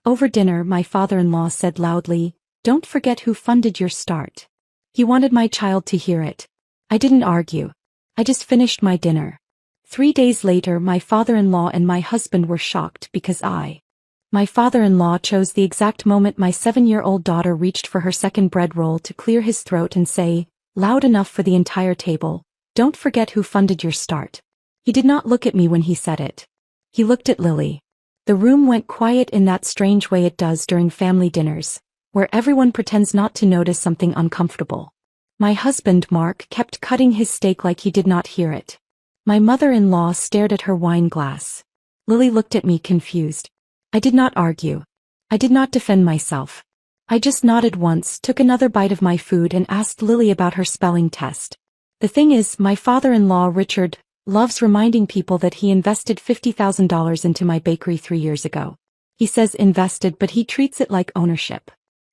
Over dinner, my father-in-law said loudly, "Don't forget who funded your start." He wanted my child to hear it. I didn't argue. I just finished my dinner. 3 days later, my father-in-law and my husband were shocked because my father-in-law chose the exact moment my 7-year-old daughter reached for her second bread roll to clear his throat and say, loud enough for the entire table, "Don't forget who funded your start." He did not look at me when he said it. He looked at Lily. The room went quiet in that strange way it does during family dinners, where everyone pretends not to notice something uncomfortable. My husband, Mark, kept cutting his steak like he did not hear it. My mother-in-law stared at her wine glass. Lily looked at me confused. I did not argue. I did not defend myself. I just nodded once, took another bite of my food and asked Lily about her spelling test. The thing is, my father-in-law, Richard, loves reminding people that he invested $50,000 into my bakery 3 years ago. He says invested, but he treats it like ownership.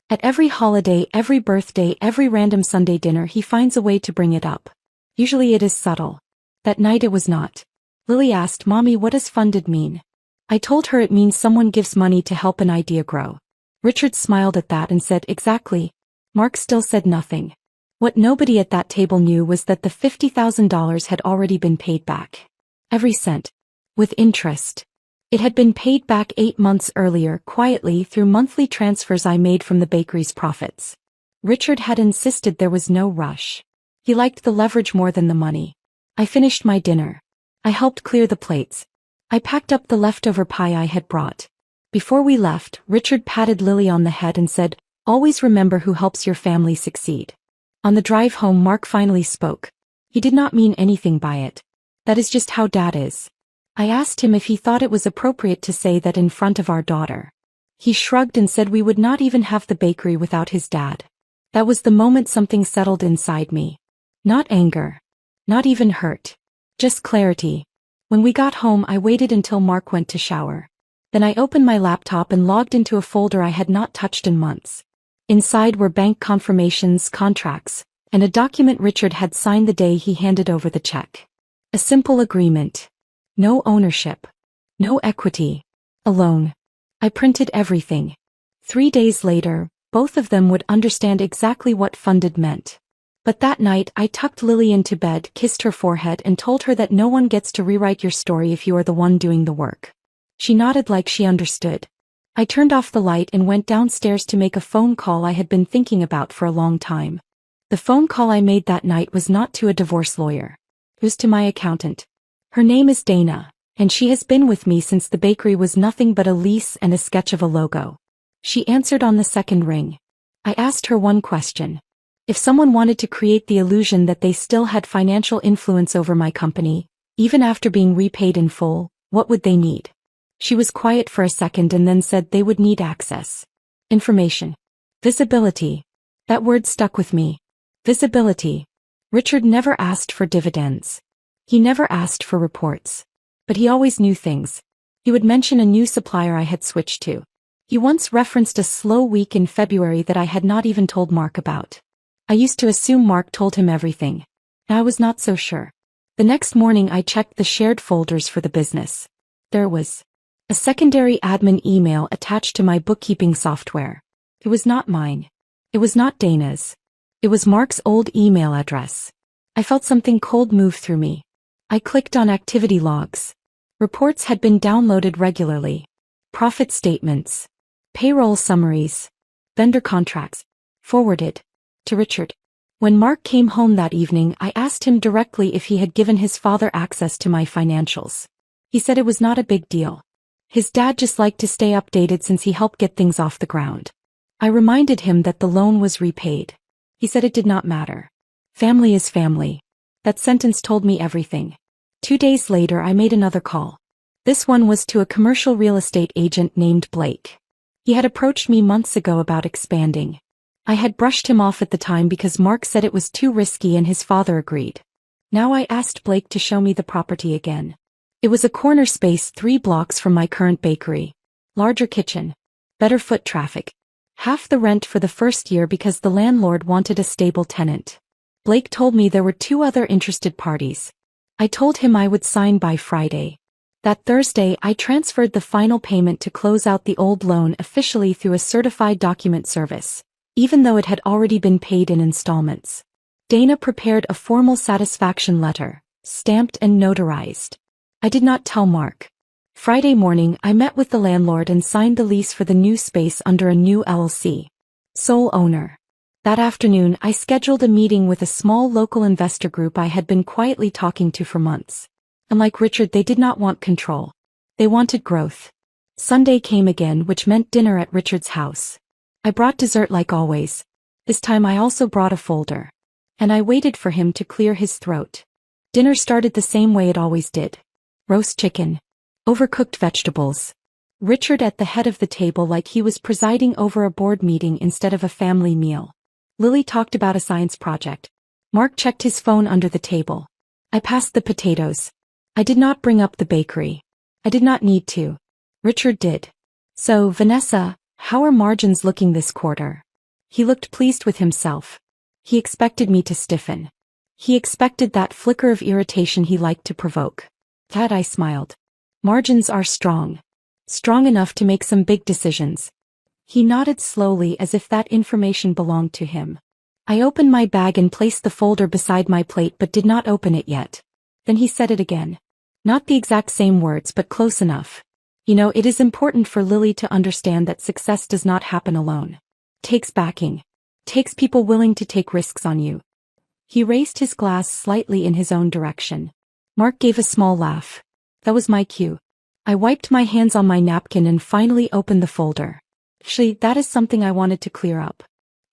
At every holiday, every birthday, every random Sunday dinner, he finds a way to bring it up. Usually it is subtle. That night it was not. Lily asked, "Mommy, what does funded mean?" I told her it means someone gives money to help an idea grow. Richard smiled at that and said, "Exactly." Mark still said nothing. What nobody at that table knew was that the $50,000 had already been paid back. Every cent. With interest. It had been paid back 8 months earlier, quietly, through monthly transfers I made from the bakery's profits. Richard had insisted there was no rush. He liked the leverage more than the money. I finished my dinner. I helped clear the plates. I packed up the leftover pie I had brought. Before we left, Richard patted Lily on the head and said, "Always remember who helps your family succeed." On the drive home, Mark finally spoke. He did not mean anything by it. That is just how Dad is. I asked him if he thought it was appropriate to say that in front of our daughter. He shrugged and said we would not even have the bakery without his dad. That was the moment something settled inside me. Not anger. Not even hurt. Just clarity. When we got home, I waited until Mark went to shower. Then I opened my laptop and logged into a folder I had not touched in months. Inside were bank confirmations, contracts, and a document Richard had signed the day he handed over the check. A simple agreement. No ownership. No equity. A loan. I printed everything. 3 days later, both of them would understand exactly what funded meant. But that night, I tucked Lily into bed, kissed her forehead and told her that no one gets to rewrite your story if you are the one doing the work. She nodded like she understood. I turned off the light and went downstairs to make a phone call I had been thinking about for a long time. The phone call I made that night was not to a divorce lawyer. It was to my accountant. Her name is Dana, and she has been with me since the bakery was nothing but a lease and a sketch of a logo. She answered on the second ring. I asked her one question. If someone wanted to create the illusion that they still had financial influence over my company, even after being repaid in full, what would they need? She was quiet for a second and then said they would need access. Information. Visibility. That word stuck with me. Visibility. Richard never asked for dividends. He never asked for reports. But he always knew things. He would mention a new supplier I had switched to. He once referenced a slow week in February that I had not even told Mark about. I used to assume Mark told him everything. I was not so sure. The next morning I checked the shared folders for the business. There was a secondary admin email attached to my bookkeeping software. It was not mine. It was not Dana's. It was Mark's old email address. I felt something cold move through me. I clicked on activity logs. Reports had been downloaded regularly. Profit statements. Payroll summaries. Vendor contracts. Forwarded. To Richard. When Mark came home that evening, I asked him directly if he had given his father access to my financials. He said it was not a big deal. His dad just liked to stay updated since he helped get things off the ground. I reminded him that the loan was repaid. He said it did not matter. Family is family. That sentence told me everything. 2 days later I made another call. This one was to a commercial real estate agent named Blake. He had approached me months ago about expanding. I had brushed him off at the time because Mark said it was too risky and his father agreed. Now I asked Blake to show me the property again. It was a corner space 3 blocks from my current bakery. Larger kitchen. Better foot traffic. Half the rent for the first year because the landlord wanted a stable tenant. Blake told me there were 2 other interested parties. I told him I would sign by Friday. That Thursday, I transferred the final payment to close out the old loan officially through a certified document service, even though it had already been paid in installments. Dana prepared a formal satisfaction letter, stamped and notarized. I did not tell Mark. Friday morning, I met with the landlord and signed the lease for the new space under a new LLC. Sole owner. That afternoon, I scheduled a meeting with a small local investor group I had been quietly talking to for months. Unlike Richard, they did not want control. They wanted growth. Sunday came again, which meant dinner at Richard's house. I brought dessert like always. This time I also brought a folder. And I waited for him to clear his throat. Dinner started the same way it always did. Roast chicken. Overcooked vegetables. Richard at the head of the table like he was presiding over a board meeting instead of a family meal. Lily talked about a science project. Mark checked his phone under the table. I passed the potatoes. I did not bring up the bakery. I did not need to. Richard did. So, Vanessa, how are margins looking this quarter? He looked pleased with himself. He expected me to stiffen. He expected that flicker of irritation he liked to provoke. That I smiled. Margins are strong. Strong enough to make some big decisions. He nodded slowly as if that information belonged to him. I opened my bag and placed the folder beside my plate but did not open it yet. Then he said it again. Not the exact same words but close enough. You know, it is important for Lily to understand that success does not happen alone. Takes backing. Takes people willing to take risks on you. He raised his glass slightly in his own direction. Mark gave a small laugh. That was my cue. I wiped my hands on my napkin and finally opened the folder. Actually, that is something I wanted to clear up.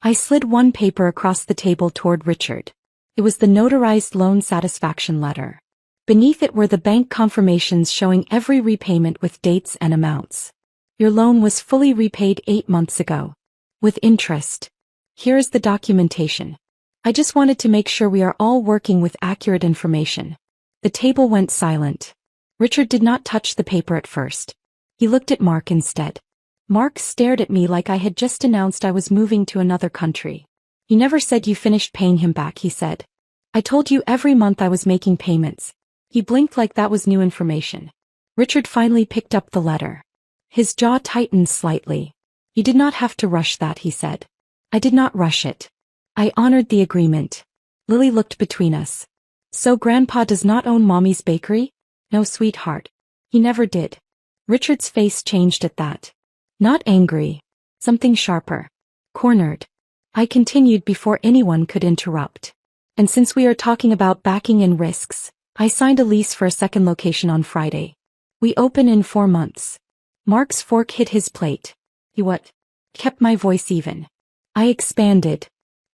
I slid one paper across the table toward Richard. It was the notarized loan satisfaction letter. Beneath it were the bank confirmations showing every repayment with dates and amounts. Your loan was fully repaid 8 months ago. With interest. Here is the documentation. I just wanted to make sure we are all working with accurate information. The table went silent. Richard did not touch the paper at first. He looked at Mark instead. Mark stared at me like I had just announced I was moving to another country. You never said you finished paying him back, he said. I told you every month I was making payments. He blinked like that was new information. Richard finally picked up the letter. His jaw tightened slightly. You did not have to rush that, he said. I did not rush it. I honored the agreement. Lily looked between us. So Grandpa does not own Mommy's bakery? No, sweetheart. He never did. Richard's face changed at that. Not angry. Something sharper. Cornered. I continued before anyone could interrupt. And since we are talking about backing and risks, I signed a lease for a second location on Friday. We open in 4 months. Mark's fork hit his plate. You what? Kept my voice even. I expanded.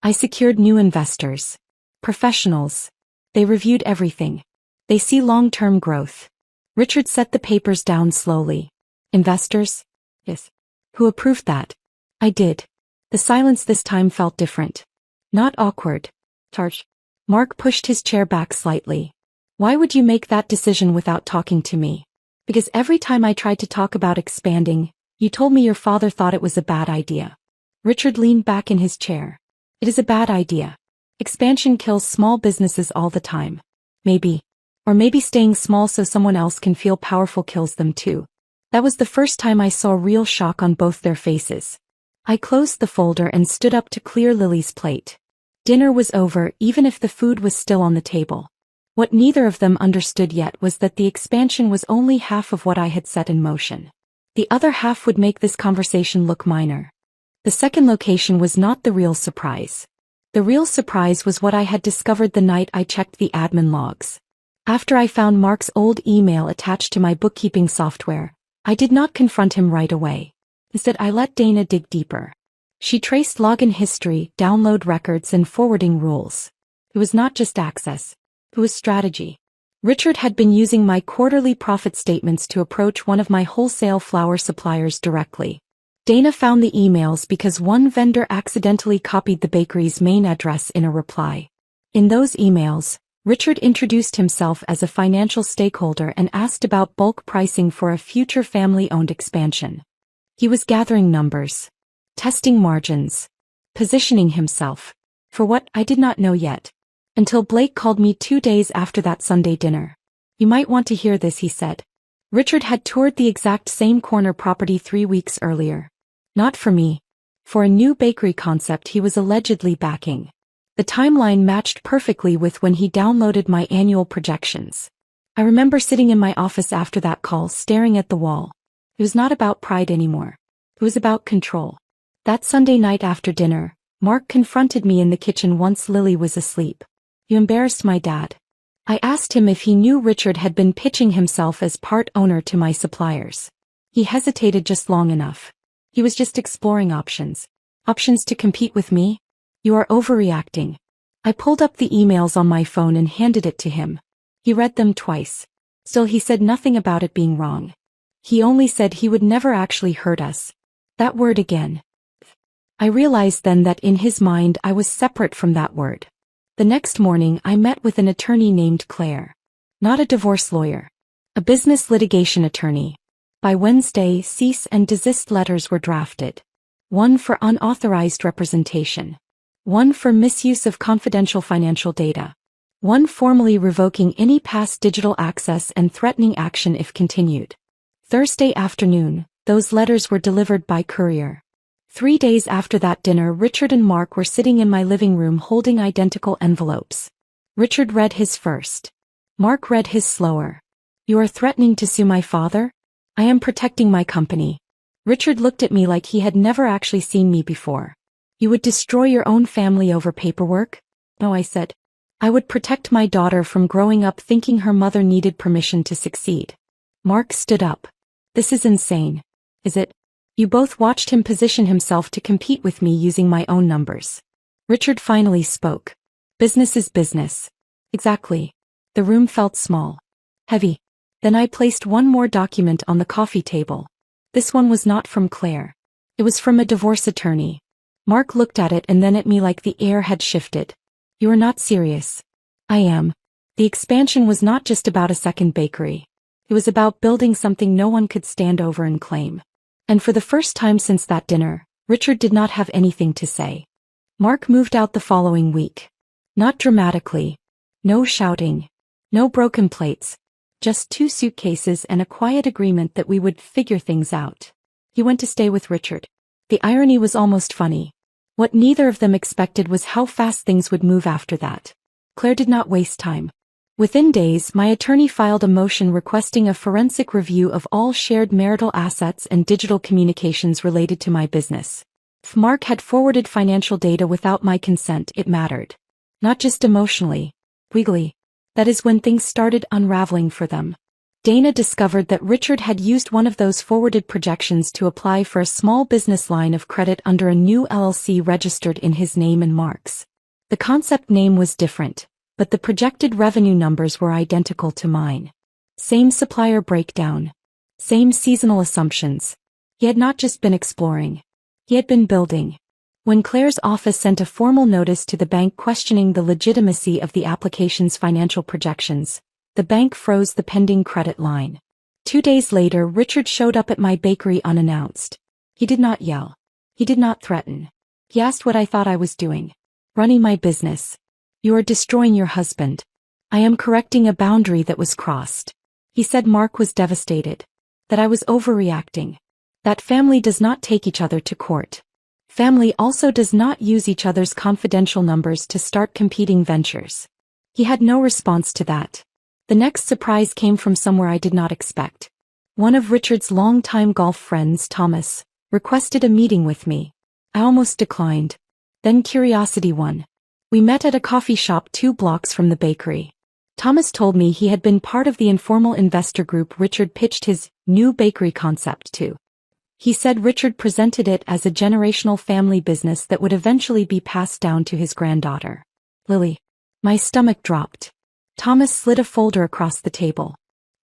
I secured new investors. Professionals. They reviewed everything. They see long-term growth. Richard set the papers down slowly. Investors? Yes. Who approved that? I did. The silence this time felt different. Not awkward. Tarsh. Mark pushed his chair back slightly. Why would you make that decision without talking to me? Because every time I tried to talk about expanding, you told me your father thought it was a bad idea. Richard leaned back in his chair. It is a bad idea. Expansion kills small businesses all the time. Maybe. Or maybe staying small so someone else can feel powerful kills them too. That was the first time I saw real shock on both their faces. I closed the folder and stood up to clear Lily's plate. Dinner was over even if the food was still on the table. What neither of them understood yet was that the expansion was only half of what I had set in motion. The other half would make this conversation look minor. The second location was not the real surprise. The real surprise was what I had discovered the night I checked the admin logs. After I found Mark's old email attached to my bookkeeping software, I did not confront him right away. Instead, I let Dana dig deeper. She traced login history, download records, and forwarding rules. It was not just access. It was strategy. Richard had been using my quarterly profit statements to approach one of my wholesale flour suppliers directly. Dana found the emails because one vendor accidentally copied the bakery's main address in a reply. In those emails, Richard introduced himself as a financial stakeholder and asked about bulk pricing for a future family-owned expansion. He was gathering numbers, testing margins, positioning himself. For what, I did not know yet. Until Blake called me 2 days after that Sunday dinner. You might want to hear this, he said. Richard had toured the exact same corner property 3 weeks earlier. Not for me. For a new bakery concept he was allegedly backing. The timeline matched perfectly with when he downloaded my annual projections. I remember sitting in my office after that call staring at the wall. It was not about pride anymore. It was about control. That Sunday night after dinner, Mark confronted me in the kitchen once Lily was asleep. "You embarrassed my dad." I asked him if he knew Richard had been pitching himself as part owner to my suppliers. He hesitated just long enough. He was just exploring options. Options to compete with me? "You are overreacting." I pulled up the emails on my phone and handed it to him. He read them twice. Still he said nothing about it being wrong. He only said he would never actually hurt us. That word again. I realized then that in his mind I was separate from that word. The next morning I met with an attorney named Claire. Not a divorce lawyer. A business litigation attorney. By Wednesday, cease and desist letters were drafted. One for unauthorized representation. One for misuse of confidential financial data. One formally revoking any past digital access and threatening action if continued. Thursday afternoon, those letters were delivered by courier. 3 days after that dinner, Richard and Mark were sitting in my living room holding identical envelopes. Richard read his first. Mark read his slower. "You are threatening to sue my father?" "I am protecting my company." Richard looked at me like he had never actually seen me before. "You would destroy your own family over paperwork?" "No," I said. "I would protect my daughter from growing up thinking her mother needed permission to succeed." Mark stood up. "This is insane." "Is it?" "You both watched him position himself to compete with me using my own numbers." Richard finally spoke. "Business is business." "Exactly." The room felt small. Heavy. Then I placed one more document on the coffee table. This one was not from Claire. It was from a divorce attorney. Mark looked at it and then at me like the air had shifted. "You are not serious." "I am." The expansion was not just about a second bakery. It was about building something no one could stand over and claim. And for the first time since that dinner, Richard did not have anything to say. Mark moved out the following week. Not dramatically. No shouting. No broken plates. Just 2 suitcases and a quiet agreement that we would figure things out. He went to stay with Richard. The irony was almost funny. What neither of them expected was how fast things would move after that. Claire did not waste time. Within days, my attorney filed a motion requesting a forensic review of all shared marital assets and digital communications related to my business. If Mark had forwarded financial data without my consent, it mattered. Not just emotionally. Legally. That is when things started unraveling for them. Dana discovered that Richard had used one of those forwarded projections to apply for a small business line of credit under a new LLC registered in his name and Mark's. The concept name was different, but the projected revenue numbers were identical to mine. Same supplier breakdown. Same seasonal assumptions. He had not just been exploring. He had been building. When Claire's office sent a formal notice to the bank questioning the legitimacy of the application's financial projections, the bank froze the pending credit line. 2 days later, Richard showed up at my bakery unannounced. He did not yell. He did not threaten. He asked what I thought I was doing. "Running my business." "You are destroying your husband." "I am correcting a boundary that was crossed." He said Mark was devastated. That I was overreacting. That family does not take each other to court. Family also does not use each other's confidential numbers to start competing ventures. He had no response to that. The next surprise came from somewhere I did not expect. One of Richard's longtime golf friends, Thomas, requested a meeting with me. I almost declined. Then curiosity won. We met at a coffee shop 2 blocks from the bakery. Thomas told me he had been part of the informal investor group Richard pitched his new bakery concept to. He said Richard presented it as a generational family business that would eventually be passed down to his granddaughter. Lily. My stomach dropped. Thomas slid a folder across the table.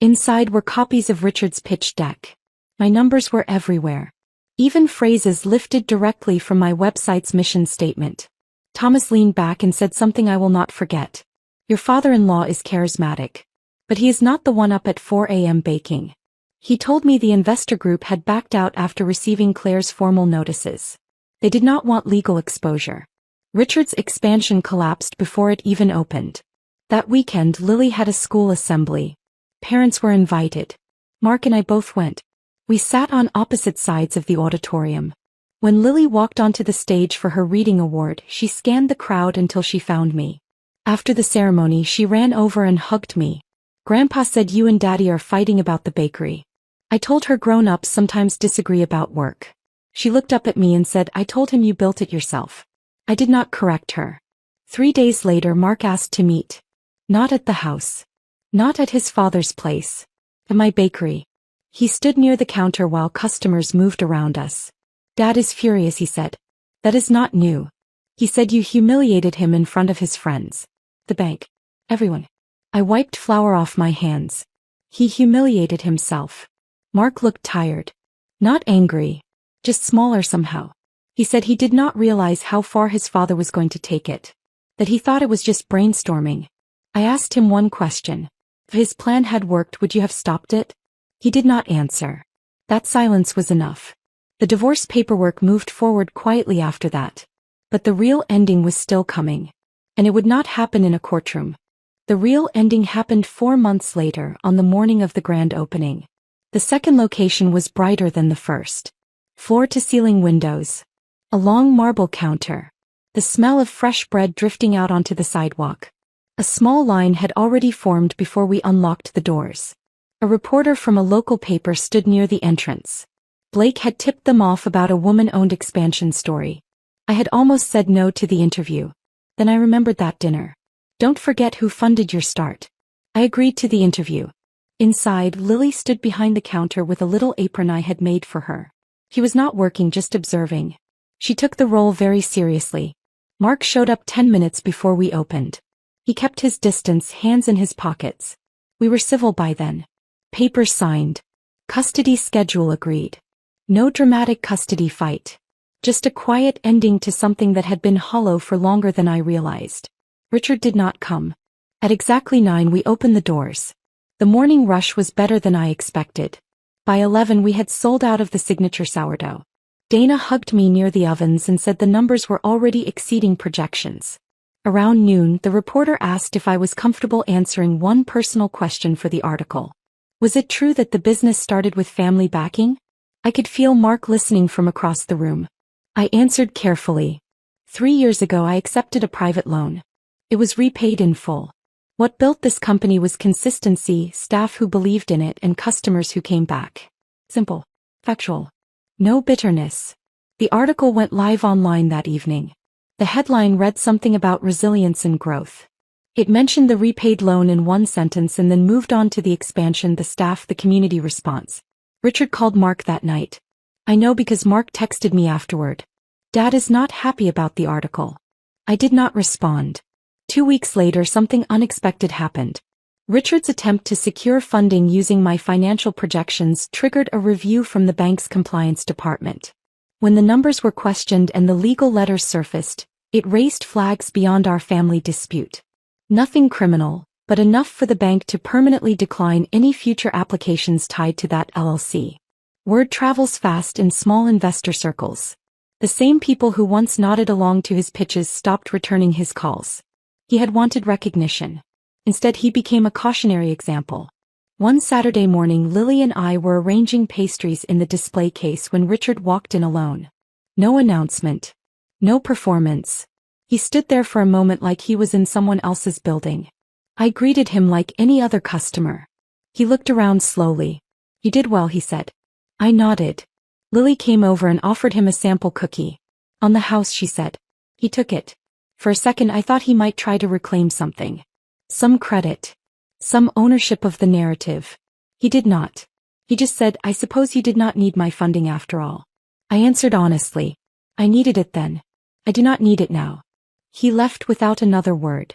Inside were copies of Richard's pitch deck. My numbers were everywhere. Even phrases lifted directly from my website's mission statement. Thomas leaned back and said something I will not forget. "Your father-in-law is charismatic. But he is not the one up at 4 a.m. baking." He told me the investor group had backed out after receiving Claire's formal notices. They did not want legal exposure. Richard's expansion collapsed before it even opened. That weekend, Lily had a school assembly. Parents were invited. Mark and I both went. We sat on opposite sides of the auditorium. When Lily walked onto the stage for her reading award, she scanned the crowd until she found me. After the ceremony, she ran over and hugged me. Grandpa said you and Daddy are fighting about the bakery. I told her grown-ups sometimes disagree about work. She looked up at me and said, I told him you built it yourself. I did not correct her. 3 days later, Mark asked to meet. Not at the house. Not at his father's place. At my bakery. He stood near the counter while customers moved around us. Dad is furious, he said. That is not new. He said you humiliated him in front of his friends. The bank. Everyone. I wiped flour off my hands. He humiliated himself. Mark looked tired. Not angry. Just smaller somehow. He said he did not realize how far his father was going to take it. That he thought it was just brainstorming. I asked him one question. If his plan had worked, would you have stopped it? He did not answer. That silence was enough. The divorce paperwork moved forward quietly after that. But the real ending was still coming. And it would not happen in a courtroom. The real ending happened 4 months later, on the morning of the grand opening. The second location was brighter than the first. Floor-to-ceiling windows. A long marble counter. The smell of fresh bread drifting out onto the sidewalk. A small line had already formed before we unlocked the doors. A reporter from a local paper stood near the entrance. Blake had tipped them off about a woman-owned expansion story. I had almost said no to the interview. Then I remembered that dinner. Don't forget who funded your start. I agreed to the interview. Inside, Lily stood behind the counter with a little apron I had made for her. He was not working, just observing. She took the role very seriously. Mark showed up 10 minutes before we opened. He kept his distance, hands in his pockets. We were civil by then. Papers signed. Custody schedule agreed. No dramatic custody fight. Just a quiet ending to something that had been hollow for longer than I realized. Richard did not come. At exactly 9 we opened the doors. The morning rush was better than I expected. By 11 we had sold out of the signature sourdough. Dana hugged me near the ovens and said the numbers were already exceeding projections. Around noon, the reporter asked if I was comfortable answering one personal question for the article. Was it true that the business started with family backing? I could feel Mark listening from across the room. I answered carefully. 3 years ago I accepted a private loan. It was repaid in full. What built this company was consistency, staff who believed in it, and customers who came back. Simple. Factual. No bitterness. The article went live online that evening. The headline read something about resilience and growth. It mentioned the repaid loan in one sentence and then moved on to the expansion, the staff, the community response. Richard called Mark that night. I know because Mark texted me afterward. Dad is not happy about the article. I did not respond. 2 weeks later, something unexpected happened. Richard's attempt to secure funding using my financial projections triggered a review from the bank's compliance department. When the numbers were questioned and the legal letters surfaced, it raised flags beyond our family dispute. Nothing criminal, but enough for the bank to permanently decline any future applications tied to that LLC. Word travels fast in small investor circles. The same people who once nodded along to his pitches stopped returning his calls. He had wanted recognition. Instead, he became a cautionary example. One Saturday morning, Lily and I were arranging pastries in the display case when Richard walked in alone. No announcement. No performance. He stood there for a moment like he was in someone else's building. I greeted him like any other customer. He looked around slowly. You did well, he said. I nodded. Lily came over and offered him a sample cookie. On the house, she said. He took it. For a second I thought he might try to reclaim something. Some credit. Some ownership of the narrative. He did not. He just said, I suppose you did not need my funding after all. I answered honestly. I needed it then. I do not need it now. He left without another word.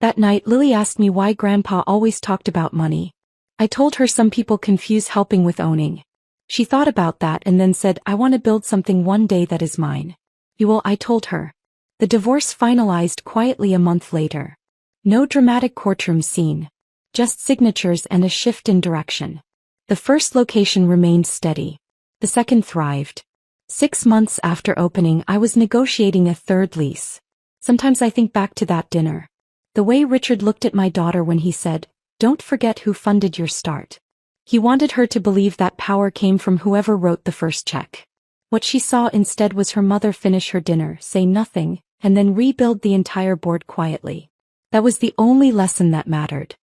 That night Lily asked me why Grandpa always talked about money. I told her some people confuse helping with owning. She thought about that and then said, I want to build something one day that is mine. You will, I told her. The divorce finalized quietly a month later. No dramatic courtroom scene. Just signatures and a shift in direction. The first location remained steady. The second thrived. 6 months after opening, I was negotiating a third lease. Sometimes I think back to that dinner. The way Richard looked at my daughter when he said, Don't forget who funded your start. He wanted her to believe that power came from whoever wrote the first check. What she saw instead was her mother finish her dinner, say nothing, and then rebuild the entire board quietly. That was the only lesson that mattered.